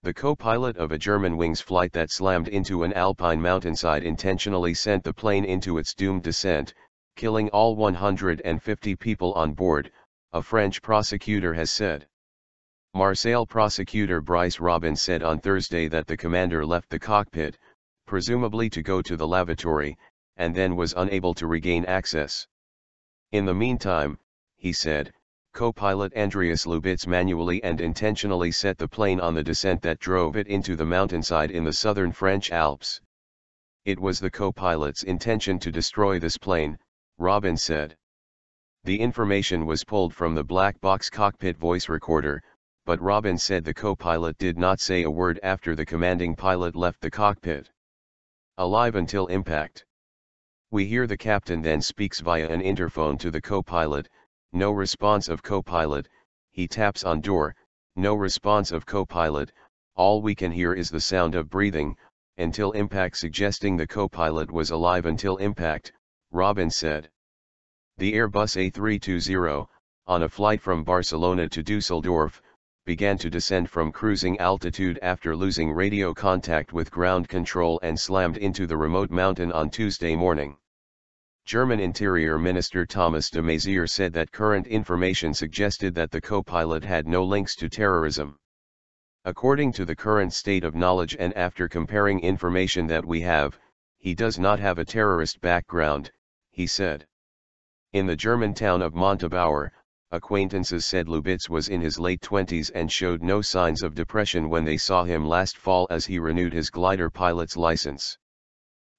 The co-pilot of a Germanwings flight that slammed into an Alpine mountainside intentionally sent the plane into its doomed descent, killing all 150 people on board, a French prosecutor has said. Marseille prosecutor Brice Robin said on Thursday that the commander left the cockpit, presumably to go to the lavatory, and then was unable to regain access. In the meantime, he said, co-pilot Andreas Lubitz manually and intentionally set the plane on the descent that drove it into the mountainside in the southern French Alps. It was the co-pilot's intention to destroy this plane, Robin said. The information was pulled from the black box cockpit voice recorder, but Robin said the co-pilot did not say a word after the commanding pilot left the cockpit. Alive until impact. We hear the captain then speaks via an interphone to the co-pilot. No response of co-pilot. He taps on door, no response of co-pilot. All we can hear is the sound of breathing, until impact, suggesting the co-pilot was alive until impact, Robin said. The Airbus A320, on a flight from Barcelona to Dusseldorf, began to descend from cruising altitude after losing radio contact with ground control and slammed into the remote mountain on Tuesday morning. German Interior Minister Thomas de Maizière said that current information suggested that the co-pilot had no links to terrorism. According to the current state of knowledge and after comparing information that we have, he does not have a terrorist background, he said. In the German town of Montabaur, acquaintances said Lubitz was in his late 20s and showed no signs of depression when they saw him last fall as he renewed his glider pilot's license.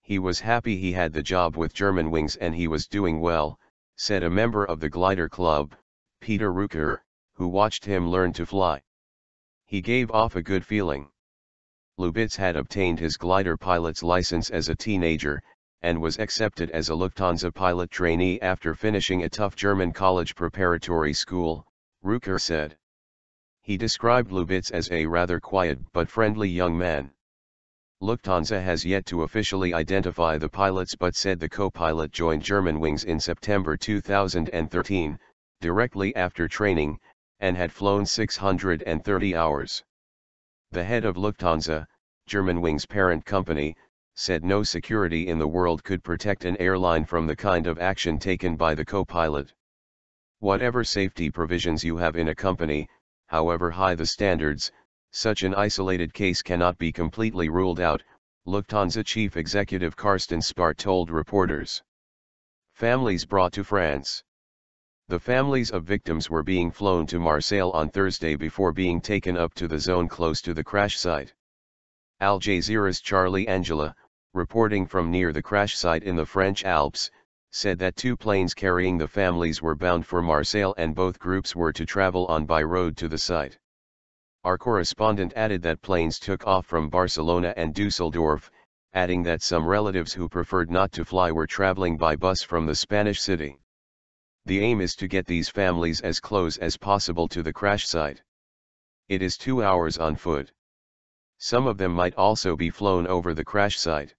He was happy he had the job with Germanwings and he was doing well, said a member of the glider club, Peter Rucker, who watched him learn to fly. He gave off a good feeling. Lubitz had obtained his glider pilot's license as a teenager, and was accepted as a Lufthansa pilot trainee after finishing a tough German college preparatory school, Rucker said. He described Lubitz as a rather quiet but friendly young man. Lufthansa has yet to officially identify the pilots but said the co-pilot joined Germanwings in September 2013, directly after training, and had flown 630 hours. The head of Lufthansa, Germanwings' parent company, said no security in the world could protect an airline from the kind of action taken by the co-pilot. Whatever safety provisions you have in a company, however high the standards, such an isolated case cannot be completely ruled out, Lufthansa chief executive Carsten Spar told reporters. Families brought to France. The families of victims were being flown to Marseille on Thursday before being taken up to the zone close to the crash site. Al Jazeera's Charlie Angela, reporting from near the crash site in the French Alps, said that two planes carrying the families were bound for Marseille and both groups were to travel on by road to the site. Our correspondent added that planes took off from Barcelona and Dusseldorf, adding that some relatives who preferred not to fly were traveling by bus from the Spanish city. The aim is to get these families as close as possible to the crash site. It is 2 hours on foot. Some of them might also be flown over the crash site.